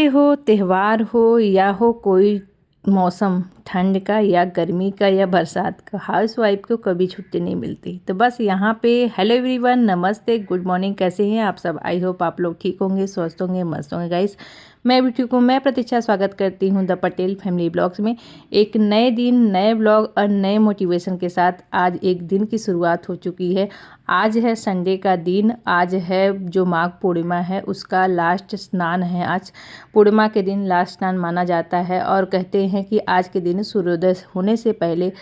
Sunday हो, त्यौहार हो या हो कोई मौसम ठंड का या गर्मी का या बरसात का, हाउसवाइफ को कभी छुट्टी नहीं मिलती। तो बस यहाँ पे हेलो एवरीवन, नमस्ते, गुड मॉर्निंग, कैसे हैं आप सब। आई होप आप लोग ठीक होंगे, स्वस्थ होंगे, मस्त होंगे। गाइस मैं भी ठीक हूँ। मैं प्रतीक्षा स्वागत करती हूँ द पटेल फैमिली ब्लॉग्स में। एक नए दिन, नए ब्लॉग और नए मोटिवेशन के साथ आज एक दिन की शुरुआत हो चुकी है। आज है संडे का दिन। आज है जो माघ पूर्णिमा है उसका लास्ट स्नान है। आज पूर्णिमा के दिन लास्ट स्नान माना जाता है और कहते हैं कि आज के दिन सूर्योदय होने से पहले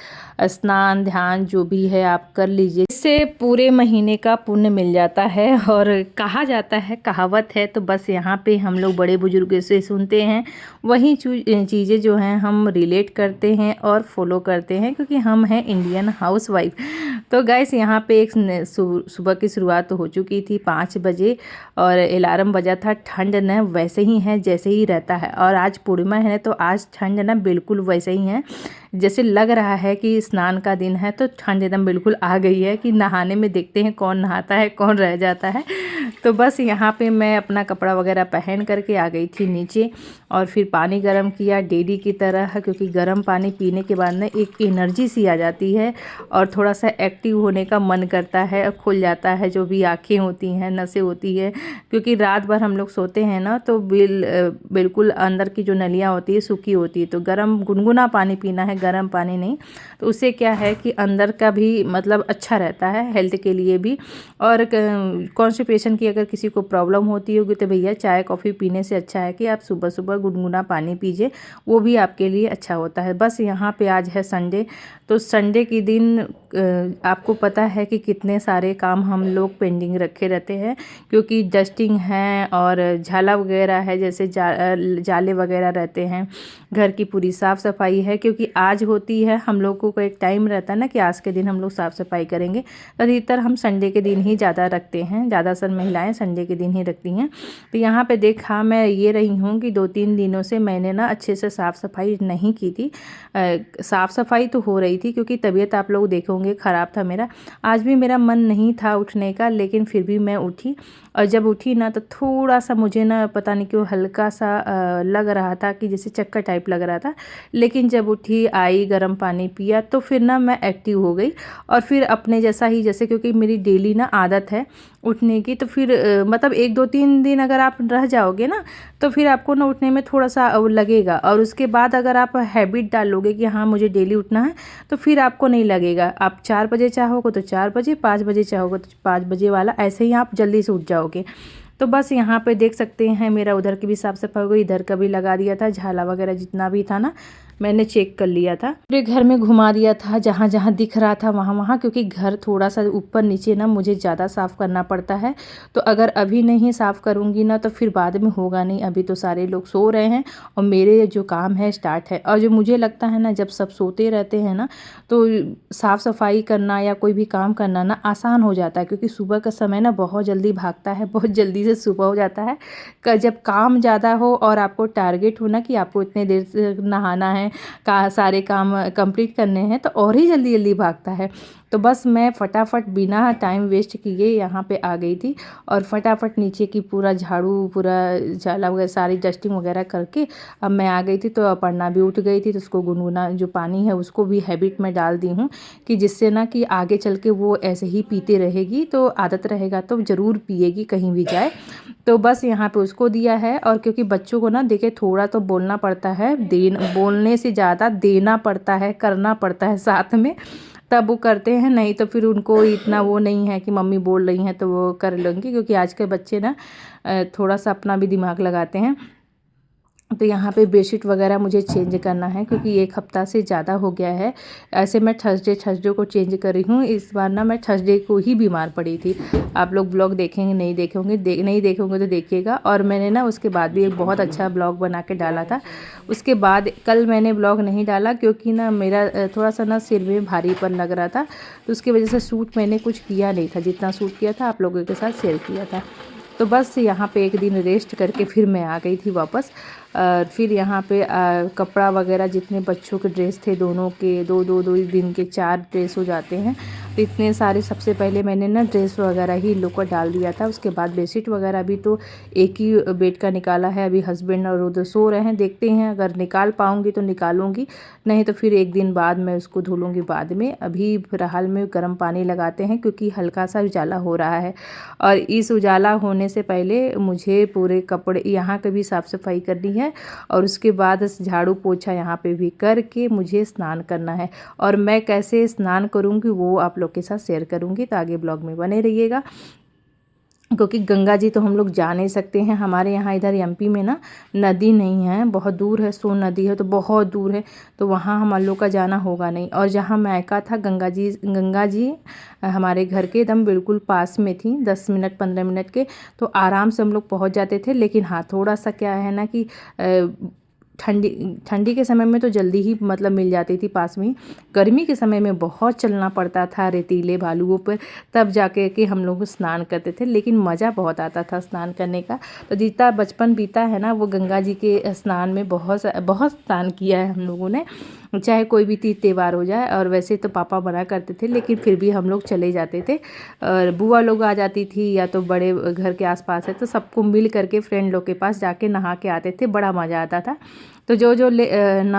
स्नान ध्यान जो भी है आप कर लीजिए, इससे पूरे महीने का पुण्य मिल जाता है। और कहा जाता है, कहावत है, तो बस यहाँ पे हम लोग बड़े बुजुर्ग से सुनते हैं, वही चीज़ें जो हैं हम रिलेट करते हैं और फॉलो करते हैं, क्योंकि हम हैं इंडियन हाउसवाइफ। तो गाइस यहाँ पे एक सुबह की शुरुआत तो हो चुकी थी 5 बजे और अलार्म बजा था। ठंड न वैसे ही है जैसे ही रहता है, और आज पूर्णिमा है तो आज ठंड ना बिल्कुल वैसे ही है जैसे लग रहा है कि स्नान का दिन है। तो ठंड एकदम बिल्कुल आ गई है कि नहाने में देखते हैं कौन नहाता है कौन रह जाता है। तो बस यहाँ पे मैं अपना कपड़ा वगैरह पहन करके आ गई थी नीचे और फिर पानी गर्म किया डेली की तरह, क्योंकि गर्म पानी पीने के बाद ना एक एनर्जी सी आ जाती है और थोड़ा सा एक्टिव होने का मन करता है और खुल जाता है जो भी आँखें होती हैं, नसें होती है, क्योंकि रात भर हम लोग सोते हैं ना तो बिल्कुल अंदर की जो नलियाँ होती है सूखी होती है। तो गर्म गुनगुना पानी पीना है, गर्म पानी नहीं। तो उससे क्या है कि अंदर का भी मतलब अच्छा रहता है हेल्थ के लिए भी। और कॉन्स्टिपेशन की अगर किसी को प्रॉब्लम होती होगी तो भैया चाय कॉफ़ी पीने से अच्छा है कि आप सुबह सुबह गुनगुना पानी पीजिए, वो भी आपके लिए अच्छा होता है। बस यहाँ पे आज है संडे, तो संडे के दिन आपको पता है कि कितने सारे काम हम लोग पेंडिंग रखे रहते हैं, क्योंकि डस्टिंग है और झाला वगैरह है, जैसे जाले वगैरह रहते हैं, घर की पूरी साफ़ सफाई है, क्योंकि आज होती है हम लोगों को एक टाइम रहता है ना कि आज के दिन हम लोग साफ़ सफाई करेंगे। तो अधिकतर हम संडे के दिन ही ज़्यादा रखते हैं, ज़्यादातर महिलाएं संडे के दिन ही रखती हैं। तो यहाँ पे देखा मैं ये रही हूँ कि 2-3 दिनों से मैंने ना अच्छे से साफ़ सफाई नहीं की थी। साफ़ सफाई तो हो रही थी क्योंकि तबीयत आप लोग देखोगे ख़राब था मेरा। आज भी मेरा मन नहीं था उठने का, लेकिन फिर भी मैं उठी। और जब उठी ना तो थोड़ा सा मुझे ना पता नहीं क्यों हल्का सा लग रहा था कि जैसे चक्कर टाइप लग रहा था, लेकिन जब उठी आई गर्म पानी पिया तो फिर ना मैं एक्टिव हो गई और फिर अपने जैसा ही, जैसे क्योंकि मेरी डेली ना आदत है उठने की, तो फिर मतलब 1-2-3 दिन अगर आप रह जाओगे ना तो फिर आपको ना उठने में थोड़ा सा लगेगा, और उसके बाद अगर आप हैबिट डालोगे कि हाँ मुझे डेली उठना है तो फिर आपको नहीं लगेगा। आप 4 बजे चाहोगे तो 4 बजे, 5 बजे चाहोगे तो 5 बजे वाला, ऐसे ही आप जल्दी से उठ जाओगे। तो बस यहाँ पे देख सकते हैं मेरा उधर की भी साफ़ सफाई हो गई, इधर का भी लगा दिया था, झाला वगैरह जितना भी था ना मैंने चेक कर लिया था, पूरे घर में घुमा दिया था, जहाँ जहाँ दिख रहा था वहाँ वहाँ, क्योंकि घर थोड़ा सा ऊपर नीचे ना मुझे ज़्यादा साफ़ करना पड़ता है। तो अगर अभी नहीं साफ़ करूँगी ना तो फिर बाद में होगा नहीं। अभी तो सारे लोग सो रहे हैं और मेरे जो काम है स्टार्ट है, और जो मुझे लगता है ना जब सब सोते रहते हैं ना तो साफ़ सफाई करना या कोई भी काम करना ना आसान हो जाता है, क्योंकि सुबह का समय ना बहुत जल्दी भागता है, बहुत जल्दी से सुबह हो जाता है। जब काम ज़्यादा हो और आपको टारगेट हो ना कि आपको इतने देर से नहाना है, सारे काम कंप्लीट करने हैं, तो और ही जल्दी जल्दी भागता है। तो बस मैं फटाफट बिना टाइम वेस्ट किए यहाँ पे आ गई थी और फटाफट नीचे की पूरा झाड़ू, पूरा झाला वगैरह सारी डस्टिंग वगैरह करके अब मैं आ गई थी। तो अपर्णा भी उठ गई थी, तो उसको गुनगुना जो पानी है उसको भी हैबिट में डाल दी हूँ कि जिससे ना कि आगे चल के वो ऐसे ही पीते रहेगी, तो आदत रहेगा तो ज़रूर पिएगी कहीं भी जाए। तो बस यहाँ पे उसको दिया है। और क्योंकि बच्चों को ना देखिए थोड़ा तो बोलना पड़ता है, बोलने से ज़्यादा देना पड़ता है, करना पड़ता है साथ में, तब वो करते हैं। नहीं तो फिर उनको इतना वो नहीं है कि मम्मी बोल रही हैं तो वो कर लेंगी, क्योंकि आज के बच्चे ना थोड़ा सा अपना भी दिमाग लगाते हैं। तो यहाँ पे बेडशीट वगैरह मुझे चेंज करना है, क्योंकि 1 हफ्ता से ज़्यादा हो गया है। ऐसे मैं थर्सडे को चेंज कर रही हूँ। इस बार ना मैं थर्सडे को ही बीमार पड़ी थी। आप लोग ब्लॉग देखेंगे नहीं देखेंगे, नहीं देखोगे तो देखिएगा। और मैंने ना उसके बाद भी एक बहुत अच्छा ब्लॉग बना के डाला था। उसके बाद कल मैंने ब्लॉग नहीं डाला क्योंकि ना मेरा थोड़ा सा ना सिर में भारीपन लग रहा था, तो उसकी वजह से शूट मैंने कुछ किया नहीं था। जितना शूट किया था आप लोगों के साथ शेयर किया था। तो बस यहाँ पे एक दिन रेस्ट करके फिर मैं आ गई थी वापस। फिर यहाँ पे कपड़ा वगैरह जितने बच्चों के ड्रेस थे दोनों के, दो दिन के 4 ड्रेस हो जाते हैं, तो इतने सारे सबसे पहले मैंने ना ड्रेस वगैरह ही इन लोग को डाल दिया था। उसके बाद बेडशीट वगैरह भी तो एक ही बेड का निकाला है। अभी हस्बैंड और उधर सो रहे हैं, देखते हैं अगर निकाल पाऊँगी तो निकालूँगी, नहीं तो फिर एक दिन बाद मैं उसको धुलूँगी बाद में। अभी फिलहाल में गर्म पानी लगाते हैं क्योंकि हल्का सा उजाला हो रहा है, और इस उजाला होने से पहले मुझे पूरे कपड़े यहाँ की भी साफ़ सफाई करनी है, और उसके बाद झाड़ू पोछा यहाँ पे भी करके मुझे स्नान करना है। और मैं कैसे स्नान करूँगी वो आप लोग के साथ शेयर करूँगी, तो आगे ब्लॉग में बने रहिएगा। क्योंकि गंगा जी तो हम लोग जा नहीं सकते हैं, हमारे यहाँ इधर एमपी में ना नदी नहीं है, बहुत दूर है। सोन नदी है तो बहुत दूर है, तो वहाँ हम लोग का जाना होगा नहीं। और जहाँ मायका था गंगा जी हमारे घर के एकदम बिल्कुल पास में थी, 10 मिनट 15 मिनट के, तो आराम से हम लोग पहुँच जाते थे। लेकिन हाँ, थोड़ा सा क्या है ना कि ठंडी के समय में तो जल्दी ही मतलब मिल जाती थी पास में। गर्मी के समय में बहुत चलना पड़ता था रेतीले बालुओं पर, तब जाके कि हम लोग स्नान करते थे। लेकिन मज़ा बहुत आता था स्नान करने का। तो जितना बचपन बीता है ना, वो गंगा जी के स्नान में बहुत स्नान किया है हम लोगों ने, चाहे कोई भी तीज त्यौहार हो जाए। और वैसे तो पापा मना करते थे, लेकिन फिर भी हम लोग चले जाते थे। और बुआ लोग आ जाती थी या तो बड़े घर के आसपास है तो सबको मिल करके फ्रेंड लोग के पास जाके नहा के आते थे, बड़ा मज़ा आता था। तो जो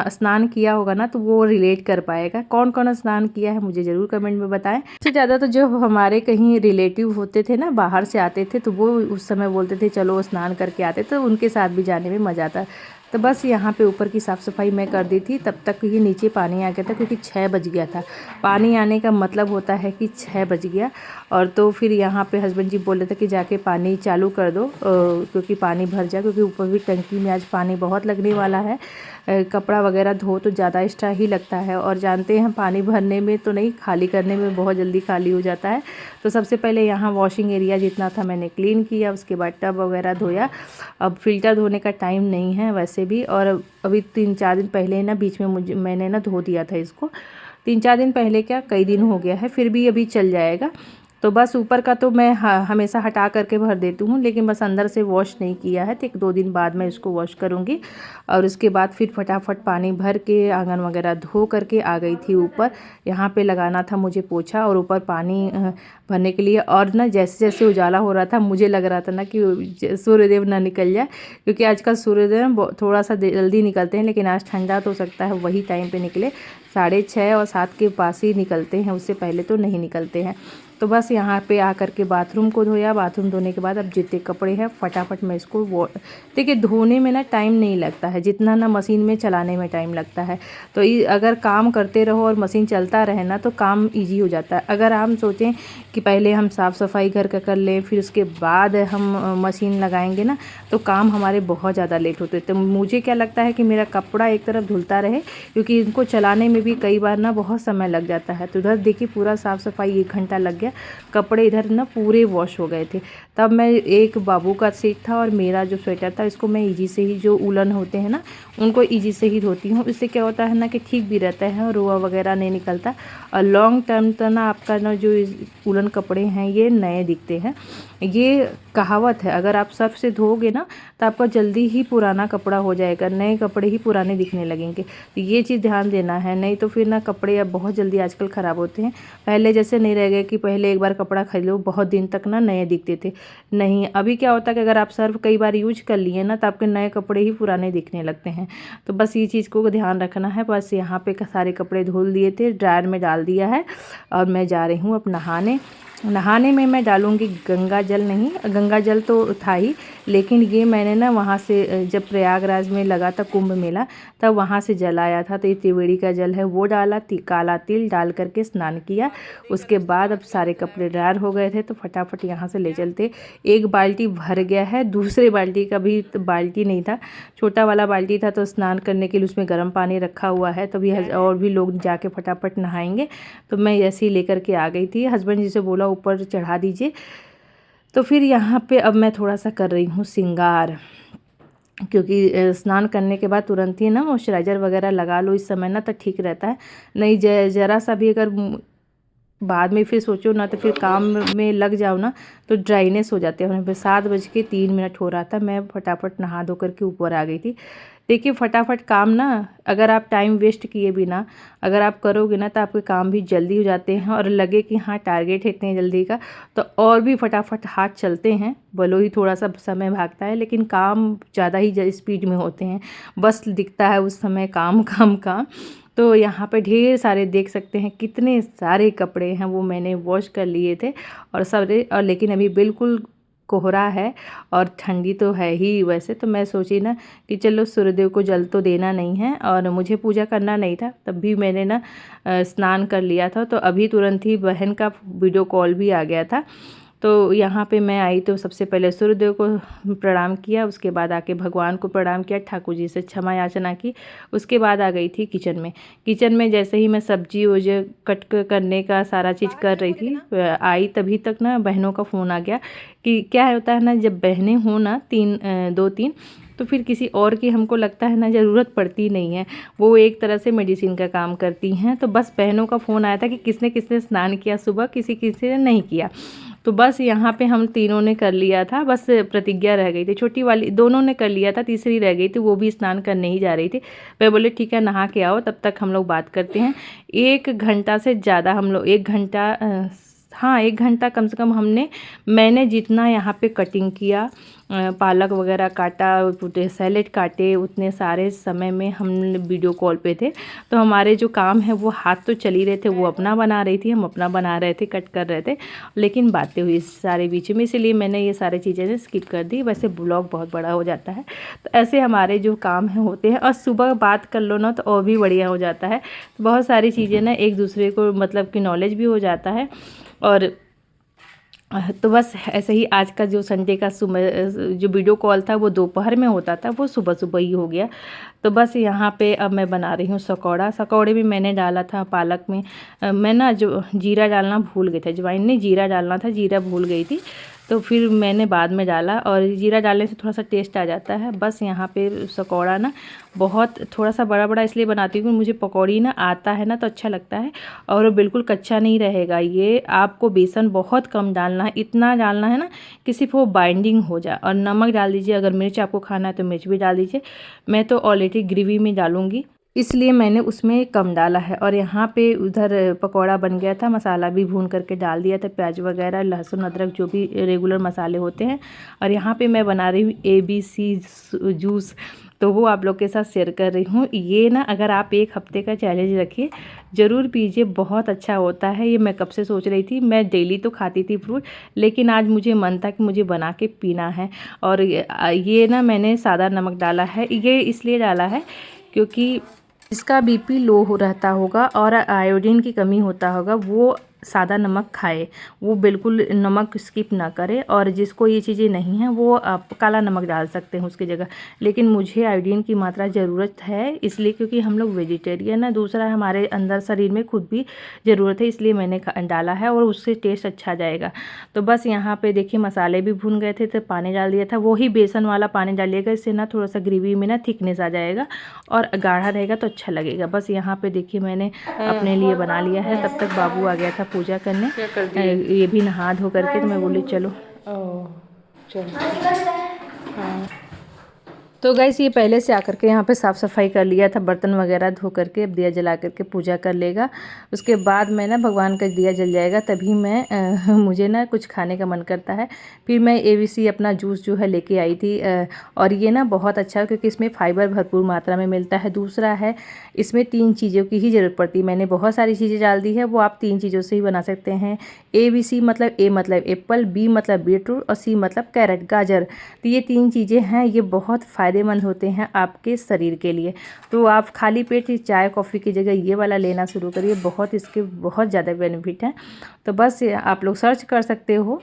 स्नान किया होगा ना तो वो रिलेट कर पाएगा। कौन कौन स्नान किया है मुझे ज़रूर कमेंट में बताएं। सबसे ज़्यादा तो जो हमारे कहीं रिलेटिव होते थे ना, बाहर से आते थे, तो वो उस समय बोलते थे चलो स्नान करके आते, तो उनके साथ भी जाने में मज़ा आता। तो बस यहाँ पे ऊपर की साफ़ सफाई मैं कर दी थी, तब तक ही नीचे पानी आ गया था क्योंकि 6 बज गया था। पानी आने का मतलब होता है कि 6 बज गया। और तो फिर यहाँ पे हस्बैंड जी बोले थे कि जाके पानी चालू कर दो क्योंकि पानी भर जाए, क्योंकि ऊपर भी टंकी में आज पानी बहुत लगने वाला है। कपड़ा वगैरह धो तो ज़्यादा एक्स्ट्रा ही लगता है, और जानते हैं पानी भरने में तो नहीं, खाली करने में बहुत जल्दी खाली हो जाता है। तो सबसे पहले यहाँ वॉशिंग एरिया जितना था मैंने क्लीन किया, उसके बाद टब वगैरह धोया। अब फ़िल्टर धोने का टाइम नहीं है वैसे भी, और अभी 3-4 दिन पहले ना बीच में मैंने ना धो दिया था इसको। 3-4 दिन पहले क्या, कई दिन हो गया है, फिर भी अभी चल जाएगा। तो बस ऊपर का तो मैं हमेशा हटा करके भर देती हूँ, लेकिन बस अंदर से वॉश नहीं किया है, तो 1-2 दिन बाद मैं इसको वॉश करूँगी। और उसके बाद फिर फटाफट पानी भर के आंगन वगैरह धो करके आ गई थी ऊपर। यहाँ पे लगाना था मुझे पोछा और ऊपर पानी भरने के लिए। और ना जैसे जैसे उजाला हो रहा था मुझे लग रहा था ना कि सूर्यदेव ना निकल जाए, क्योंकि आजकल सूर्यदेव थोड़ा सा जल्दी निकलते हैं, लेकिन आज ठंडा तो सकता है वही टाइम पे निकले। 6:30 और 7 के पास ही निकलते हैं, उससे पहले तो नहीं निकलते हैं। तो बस यहाँ पे आकर के बाथरूम को धोया। बाथरूम धोने के बाद अब जितने कपड़े हैं फटाफट मैं इसको देखिए धोने में ना टाइम नहीं लगता है जितना ना मशीन में चलाने में टाइम लगता है। तो अगर काम करते रहो और मशीन चलता रहे ना तो काम इजी हो जाता है। अगर हम सोचें कि पहले हम साफ़ सफाई घर का कर लें फिर उसके बाद हम मशीन लगाएंगे ना, तो काम हमारे बहुत ज़्यादा लेट होते। तो मुझे क्या लगता है कि मेरा कपड़ा एक तरफ धुलता रहे, क्योंकि इनको चलाने में भी कई बार ना बहुत समय लग जाता है। तो उधर देखिए पूरा साफ़ सफाई 1 घंटा लग गया, कपड़े इधर ना पूरे वॉश हो गए थे। तब मैं एक बाबू का सेट था और मेरा जो स्वेटर था, इसको मैं ईजी से ही, जो उलन होते हैं ना उनको ईजी से ही धोती हूँ। इससे क्या होता है ना कि ठीक भी रहता है और रोआ वगैरह नहीं निकलता। और लॉन्ग टर्म तो ना आपका ना जो उलन कपड़े हैं ये नए दिखते हैं। ये कहावत है, अगर आप सर्फ से धोगे ना तो आपका जल्दी ही पुराना कपड़ा हो जाएगा, नए कपड़े ही पुराने दिखने लगेंगे। तो ये चीज़ ध्यान देना है, नहीं तो फिर ना कपड़े अब बहुत जल्दी आजकल ख़राब होते हैं। पहले जैसे नहीं रह गए कि पहले एक बार कपड़ा खरीद लो बहुत दिन तक ना नए दिखते थे। नहीं, अभी क्या होता है कि अगर आप सर्फ कई बार यूज कर लिए ना तो आपके नए कपड़े ही पुराने दिखने लगते हैं। तो बस ये चीज़ को ध्यान रखना है। बस यहाँ पे सारे कपड़े धुल दिए थे, ड्रायर में डाल दिया है और मैं जा रही हूँ अब नहाने में मैं डालूँगी गंगा जल। नहीं, गंगा जल तो था ही, लेकिन ये मैंने ना वहाँ से जब प्रयागराज में लगा था कुंभ मेला तब वहाँ से जल आया था, तो ये त्रिवेणी का जल है वो डाला, काला तिल डाल करके स्नान किया। उसके बाद अब सारे कपड़े ड्रायर हो गए थे तो फटाफट यहाँ से ले चलते। एक बाल्टी भर गया है, दूसरे बाल्टी का भी तो बाल्टी नहीं था, छोटा वाला बाल्टी था, तो स्नान करने के लिए उसमें गर्म पानी रखा हुआ है, तभी और भी लोग जाके फटाफट नहाएंगे। तो मैं ऐसे ही लेकर के आ गई थी। हस्बैंड जी से बोला ऊपर चढ़ा दीजिए। तो फिर यहाँ पे अब मैं थोड़ा सा कर रही हूँ सिंगार, क्योंकि स्नान करने के बाद तुरंत ही ना मॉइस्चराइज़र वगैरह लगा लो इस समय ना तो ठीक रहता है। नहीं ज़रा सा भी अगर बाद में फिर सोचो ना तो फिर काम में लग जाओ ना तो ड्राइनेस हो जाते हैं। 7:03 हो रहा था, मैं फटाफट नहा धो करके ऊपर आ गई थी। देखिए फटाफट काम ना, अगर आप टाइम वेस्ट किए बिना अगर आप करोगे ना तो आपके काम भी जल्दी हो जाते हैं, और लगे कि हाँ टारगेट है इतने जल्दी का तो और भी फटाफट हाथ चलते हैं। भले ही थोड़ा सा समय भागता है लेकिन काम ज़्यादा ही स्पीड में होते हैं। बस दिखता है उस समय काम काम काम। तो यहाँ पे ढेर सारे देख सकते हैं कितने सारे कपड़े हैं, वो मैंने वॉश कर लिए थे और सारे, और लेकिन अभी बिल्कुल कोहरा है और ठंडी तो है ही। वैसे तो मैं सोची ना कि चलो सूर्यदेव को जल तो देना नहीं है और मुझे पूजा करना नहीं था, तब भी मैंने ना स्नान कर लिया था। तो अभी तुरंत ही बहन का वीडियो कॉल भी आ गया था। तो यहाँ पे मैं आई तो सबसे पहले सूर्यदेव को प्रणाम किया, उसके बाद आके भगवान को प्रणाम किया, ठाकुर जी से क्षमा याचना की। उसके बाद आ गई थी किचन में। किचन में जैसे ही मैं सब्जी वोजे कट करने का सारा चीज़ कर रही थी, आई तभी तक ना बहनों का फ़ोन आ गया कि क्या होता है ना, जब बहनें हों ना दो तीन, तो फिर किसी और की हमको लगता है ना ज़रूरत पड़ती नहीं है। वो एक तरह से मेडिसिन का काम करती हैं। तो बस बहनों का फ़ोन आया था कि किसने किसने स्नान किया सुबह, किसी किसी ने नहीं किया। तो बस यहाँ पे हम तीनों ने कर लिया था, बस प्रतिज्ञा रह गई थी। छोटी वाली दोनों ने कर लिया था, तीसरी रह गई थी, वो भी स्नान करने ही जा रही थी। वह बोले ठीक है नहा के आओ, तब तक हम लोग बात करते हैं। 1 घंटा से ज़्यादा हम लोग 1 घंटा, हाँ 1 घंटा कम से कम मैंने जितना यहाँ पे कटिंग किया, पालक वगैरह काटा, सैलेड काटे, उतने सारे समय में हम वीडियो कॉल पे थे। तो हमारे जो काम है वो हाथ तो चल ही रहे थे, वो अपना बना रही थी, हम अपना बना रहे थे, कट कर रहे थे, लेकिन बातें हुई सारे बीच में, इसलिए मैंने ये सारी चीज़ें स्किप कर दी। वैसे ब्लॉग बहुत बड़ा हो जाता है। तो ऐसे हमारे जो काम है होते हैं, और सुबह बात कर लो ना तो और भी बढ़िया हो जाता है। तो बहुत सारी चीज़ें ना एक दूसरे को मतलब कि नॉलेज भी हो जाता है। और तो बस ऐसे ही आज का जो संडे का जो वीडियो कॉल था वो दोपहर में होता था, वो सुबह सुबह ही हो गया। तो बस यहाँ पे अब मैं बना रही हूँ सकौड़ा। सकौड़े में मैंने डाला था पालक में, मैं ना जो जीरा डालना भूल गई थी, अजवाइन नहीं जीरा डालना था, जीरा भूल गई थी, तो फिर मैंने बाद में डाला। और जीरा डालने से थोड़ा सा टेस्ट आ जाता है। बस यहाँ पे सकौड़ा ना बहुत थोड़ा सा बड़ा बड़ा इसलिए बनाती हूँ, मुझे पकौड़ी ना आता है ना तो अच्छा लगता है, और बिल्कुल कच्चा नहीं रहेगा। ये आपको बेसन बहुत कम डालना है, इतना डालना है ना कि सिर्फ वो बाइंडिंग हो जाए। और नमक डाल दीजिए, अगर मिर्च आपको खाना है तो मिर्च भी डाल दीजिए। मैं तो ऑलरेडी ग्रेवी में डालूँगी, इसलिए मैंने उसमें कम डाला है। और यहाँ पे उधर पकौड़ा बन गया था, मसाला भी भून करके डाल दिया था, प्याज वगैरह, लहसुन अदरक जो भी रेगुलर मसाले होते हैं। और यहाँ पे मैं बना रही हूँ ABC जूस, तो वो आप लोग के साथ शेयर कर रही हूँ। ये ना अगर आप 1 हफ्ते का चैलेंज रखिए, ज़रूर पीजिए, बहुत अच्छा होता है। ये मैं कब से सोच रही थी, मैं डेली तो खाती थी फ्रूट, लेकिन आज मुझे मन था कि मुझे बना के पीना है। और ये ना मैंने सादा नमक डाला है, ये इसलिए डाला है क्योंकि जिसका बीपी लो हो रहता होगा और आयोडीन की कमी होता होगा, वो सादा नमक खाए, वो बिल्कुल नमक स्किप ना करे। और जिसको ये चीज़ें नहीं हैं वो आप काला नमक डाल सकते हैं उसकी जगह। लेकिन मुझे आयोडीन की मात्रा ज़रूरत है, इसलिए क्योंकि हम लोग वेजिटेरियन है, दूसरा हमारे अंदर शरीर में खुद भी ज़रूरत है, इसलिए मैंने डाला है, और उससे टेस्ट अच्छा जाएगा। तो बस यहाँ पे देखिए मसाले भी भून गए थे तो पानी डाल दिया था, वही बेसन वाला पानी डालिएगा, इससे ना थोड़ा सा ग्रेवी में ना थिकनेस आ जाएगा और गाढ़ा रहेगा तो अच्छा लगेगा। बस यहाँ पे देखिए मैंने अपने लिए बना लिया है। तब तक बाबू आ गया था पूजा करने, ये भी नहा धो करके, तो मैं बोली चलो। हाँ तो गैस ये पहले से आकर के यहाँ पे साफ़ सफाई कर लिया था, बर्तन वगैरह धो करके, अब दिया जला करके पूजा कर लेगा। उसके बाद मैं ना भगवान का दिया जल जाएगा तभी मैं मुझे ना कुछ खाने का मन करता है। फिर मैं ABC अपना जूस जो है लेके आई थी, और ये ना बहुत अच्छा है क्योंकि इसमें फाइबर भरपूर मात्रा में मिलता है। दूसरा है इसमें 3 चीज़ों की ही ज़रूरत पड़ती है, मैंने बहुत सारी चीज़ें डाल दी है, वो आप 3 चीज़ों से ही बना सकते हैं। ABC मतलब A मतलब एप्पल, B मतलब बीटरूट और C मतलब कैरेट गाजर। तो ये 3 चीज़ें हैं, ये बहुत फ़ायदेमंद होते हैं आपके शरीर के लिए। तो आप खाली पेट चाय कॉफ़ी की जगह ये वाला लेना शुरू करिए, इसके बहुत ज़्यादा बेनिफिट हैं। तो बस आप लोग सर्च कर सकते हो।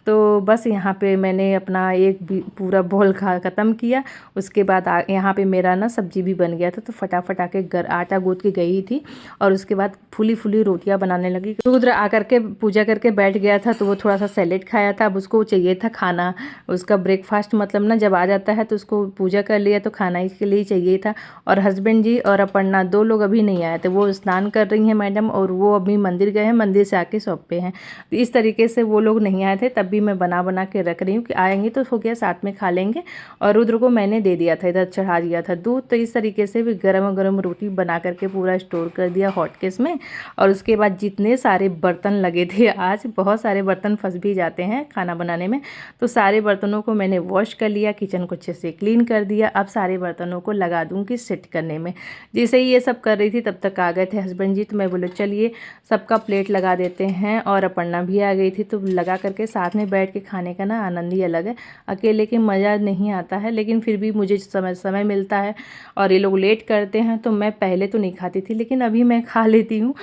तो बस यहाँ पे मैंने अपना एक पूरा बोल ख़त्म किया। उसके बाद यहाँ पे मेरा ना सब्जी भी बन गया था, तो फटाफट आके आटा गूँथ के गई थी, और उसके बाद फूली फूली रोटियाँ बनाने लगी। तो उधर आकर के पूजा करके बैठ गया था, तो वो थोड़ा सा सैलेड खाया था, अब उसको चाहिए था खाना। उसका ब्रेकफास्ट मतलब ना जब आ जाता है तो उसको पूजा कर लिया तो खाना इसके लिए चाहिए था। और हस्बैंड जी और अपर्णा 2 लोग अभी नहीं आए थे, वो स्नान कर रही हैं मैडम, और वो अभी मंदिर गए हैं, मंदिर से आके शॉप पे हैं। तो इस तरीके से वो लोग नहीं आए थे तब भी मैं बना के रख रही हूँ कि आएंगे तो हो गया साथ में खा लेंगे। और रुद्र को मैंने दे दिया था, इधर चढ़ा दिया था दूध। तो इस तरीके से भी गरम गरम रोटी बना करके पूरा स्टोर कर दिया हॉटकेस में। और उसके बाद जितने सारे बर्तन लगे थे, आज बहुत सारे बर्तन फंस भी जाते हैं खाना बनाने में, तो सारे बर्तनों को मैंने वॉश कर लिया, किचन को अच्छे से क्लीन कर दिया। अब सारे बर्तनों को लगा दूँगी सेट करने में। जैसे ही ये सब कर रही थी तब तक आ गए थे हस्बैंड जी, तो मैं बोले चलिए सबका प्लेट लगा देते हैं। और अपर्णा भी आ गई थी, तो लगा करके साथ में बैठ के खाने का ना आनंद ही अलग है। अकेले के मज़ा नहीं आता है, लेकिन फिर भी मुझे समय मिलता है और ये लोग लेट करते हैं तो मैं पहले तो नहीं खाती थी, लेकिन अभी मैं खा लेती हूँ।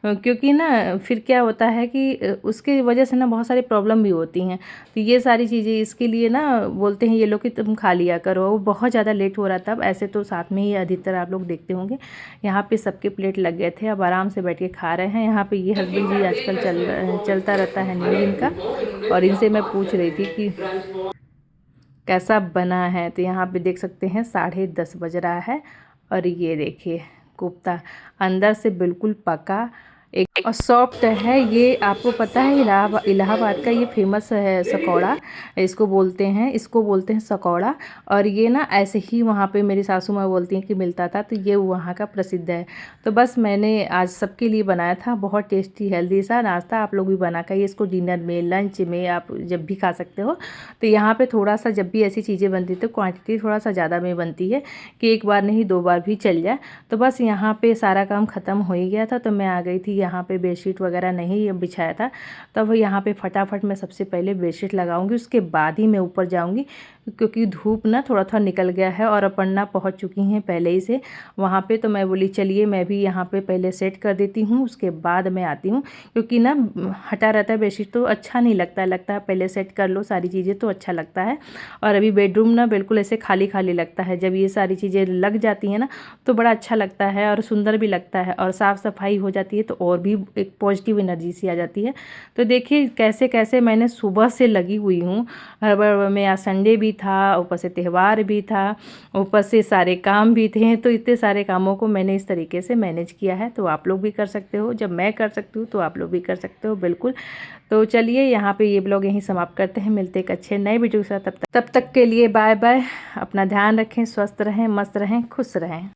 क्योंकि ना फिर क्या होता है कि उसके वजह से ना बहुत सारी प्रॉब्लम भी होती हैं। तो ये सारी चीज़ें इसके लिए ना बोलते हैं ये लोग कि तुम खा लिया करो। वो बहुत ज़्यादा लेट हो रहा था। अब ऐसे तो साथ में ही अधिकतर आप लोग देखते होंगे। यहाँ पे सबके प्लेट लग गए थे, अब आराम से बैठ के खा रहे हैं। यहाँ पे ये हस्बैंड जी आजकल चलता रहता है न्यूज़ इनका, और इनसे मैं पूछ रही थी कि कैसा बना है। तो यहाँ पे देख सकते हैं 10:30 बज रहा है, और ये देखिए कोफ्ता अंदर से बिल्कुल पका एक और सॉफ्ट है। ये आपको पता है इलाहाबाद का ये फेमस है सकौड़ा, इसको बोलते हैं सकौड़ा। और ये ना ऐसे ही वहाँ पे मेरी सासू माँ बोलती हैं कि मिलता था, तो ये वहाँ का प्रसिद्ध है। तो बस मैंने आज सबके लिए बनाया था, बहुत टेस्टी हेल्दी सा नाश्ता। आप लोग भी बना कर इसको डिनर में लंच में आप जब भी खा सकते हो। तो यहाँ पे थोड़ा सा जब भी ऐसी चीज़ें बनती है तो क्वांटिटी थोड़ा सा ज़्यादा में बनती है कि एक बार नहीं 2 बार भी चल जाए। तो बस यहाँ पे सारा काम ख़त्म हो ही गया था, तो मैं आ गई थी। यहाँ पे बेडशीट वगैरह नहीं बिछाया था, तब यहाँ पे फटाफट मैं सबसे पहले बेडशीट लगाऊंगी, उसके बाद ही मैं ऊपर जाऊंगी, क्योंकि धूप ना थोड़ा थोड़ा निकल गया है और अपर्णा पहुँच चुकी हैं पहले ही से वहाँ पे। तो मैं बोली चलिए मैं भी यहाँ पे पहले सेट कर देती हूँ, उसके बाद मैं आती हूँ। क्योंकि ना हटा रहता है बेडशीट तो अच्छा नहीं लगता है पहले सेट कर लो सारी चीज़ें तो अच्छा लगता है। और अभी बेडरूम ना बिल्कुल ऐसे खाली खाली लगता है, जब ये सारी चीज़ें लग जाती हैं ना तो बड़ा अच्छा लगता है और सुंदर भी लगता है, और साफ़ सफाई हो जाती है तो और भी एक पॉजिटिव एनर्जी सी आ जाती है। तो देखिए कैसे कैसे मैंने सुबह से लगी हुई हूँ हड़बड़ में। आज संडे भी था, ऊपर से त्यौहार भी था, ऊपर से सारे काम भी थे। तो इतने सारे कामों को मैंने इस तरीके से मैनेज किया है। तो आप लोग भी कर सकते हो, जब मैं कर सकती हूँ तो आप लोग भी कर सकते हो बिल्कुल। तो चलिए यहाँ पे ये ब्लॉग यहीं समाप्त करते हैं, मिलते एक अच्छे नए वीडियो के साथ। तब तक के लिए बाय बाय। अपना ध्यान रखें, स्वस्थ रहें, मस्त रहें, खुश रहें।